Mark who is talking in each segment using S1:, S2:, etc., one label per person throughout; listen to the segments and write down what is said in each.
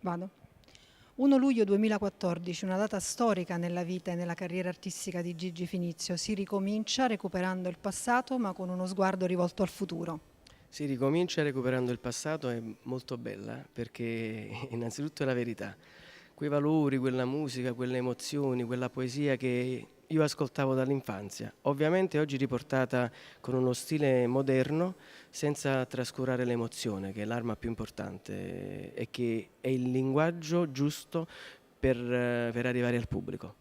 S1: Vado. 1 luglio 2014, una data storica nella vita e nella carriera artistica di Gigi Finizio. Si ricomincia recuperando il passato, ma con uno sguardo rivolto al futuro.
S2: Si ricomincia recuperando il passato, è molto bella, perché innanzitutto è la verità. Quei valori, quella musica, quelle emozioni, quella poesia che io ascoltavo dall'infanzia, ovviamente oggi riportata con uno stile moderno, senza trascurare l'emozione, che è l'arma più importante e che è il linguaggio giusto per arrivare al pubblico.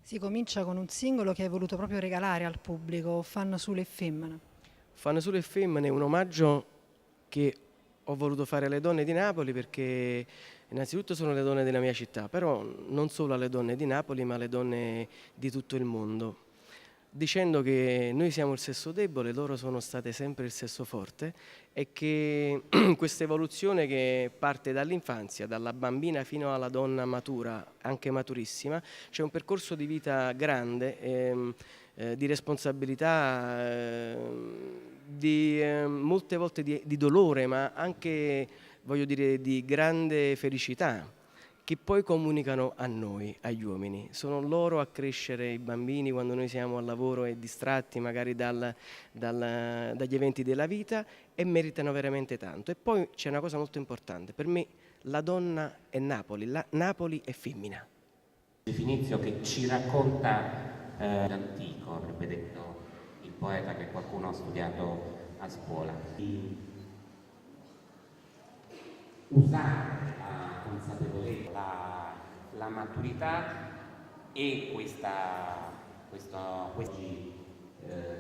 S1: Si comincia con un singolo che hai voluto proprio regalare al pubblico, Fanno solo e femmine.
S2: Fanno solo e femmine, un omaggio che ho voluto fare alle donne di Napoli, perché innanzitutto sono le donne della mia città, però non solo alle donne di Napoli, ma alle donne di tutto il mondo, dicendo che noi siamo il sesso debole, loro sono state sempre il sesso forte, e che questa evoluzione che parte dall'infanzia, dalla bambina fino alla donna matura, anche maturissima, c'è un percorso di vita grande, di responsabilità, molte volte di dolore, ma anche, voglio dire, di grande felicità, che poi comunicano a noi, agli uomini. Sono loro a crescere i bambini quando noi siamo al lavoro e distratti magari dagli eventi della vita, e meritano veramente tanto. E poi c'è una cosa molto importante, per me la donna è Napoli, Napoli è femmina.
S3: Finizio che ci racconta l'antico, avrebbe detto il poeta che qualcuno ha studiato a scuola, di usare la consapevolezza, la maturità e questa oggi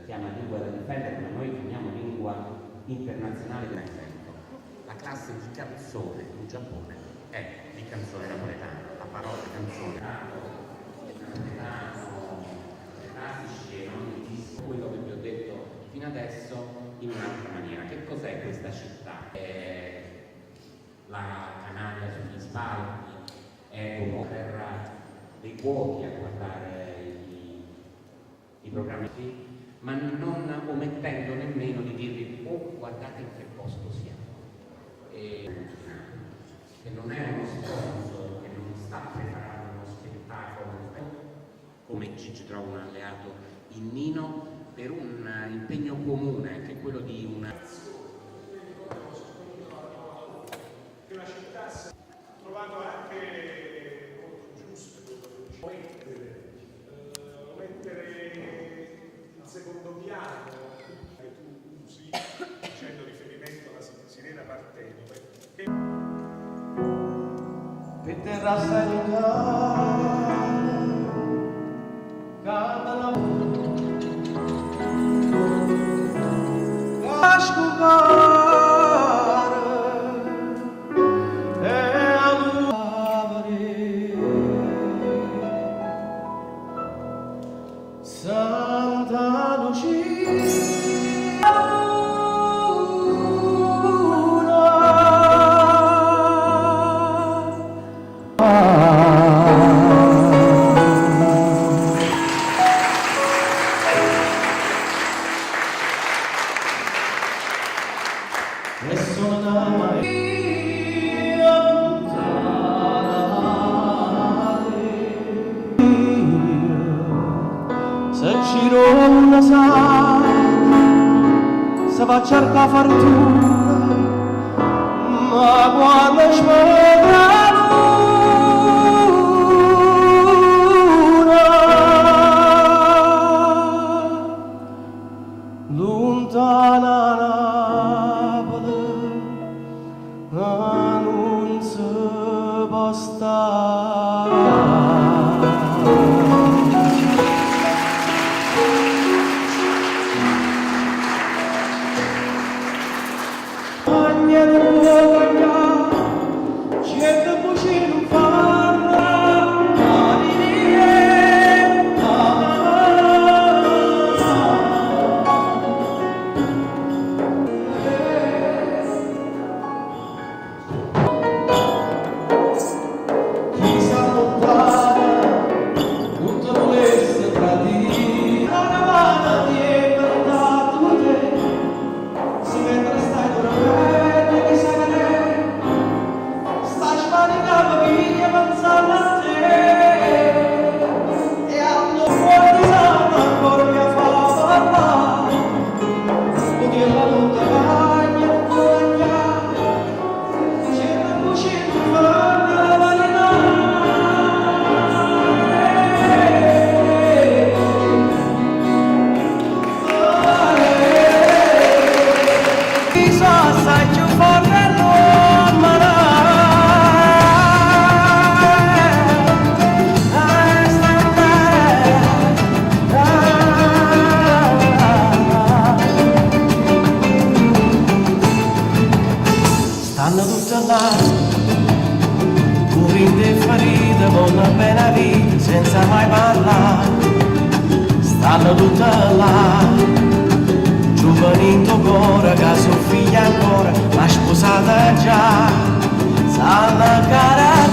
S3: chiama lingua da difendere, ma noi chiamiamo lingua internazionale da esempio. La classe di canzone in Giappone è di canzone napoletana, la parola canzone napoletano, si scelgono il disco, quello che vi ho detto fino adesso in un'altra maniera. Che cos'è questa città? È la canaglia sugli spalti, è come terra dei cuochi a guardare i programmi, ma non omettendo nemmeno di dirvi oh guardate in che posto siamo, che non è uno sponsor, che non sta preparando uno spettacolo, come Gigi trova un alleato in Nino per un impegno comune, che è quello di una
S4: che la città ha trovato anche molto giusto mettere il secondo piano che tu usi facendo riferimento alla sirena Partenope
S5: per terra sanità canta la Santa Lucia e sono da Maria se giro una se va a cercare fortuna, ma quando ci vedrà lontana Napoli, non si può stare. Chissà senza mai parlare, stanno tutte là, giovanito ancora, che sono figlia ancora, ma sposata già, stanno cara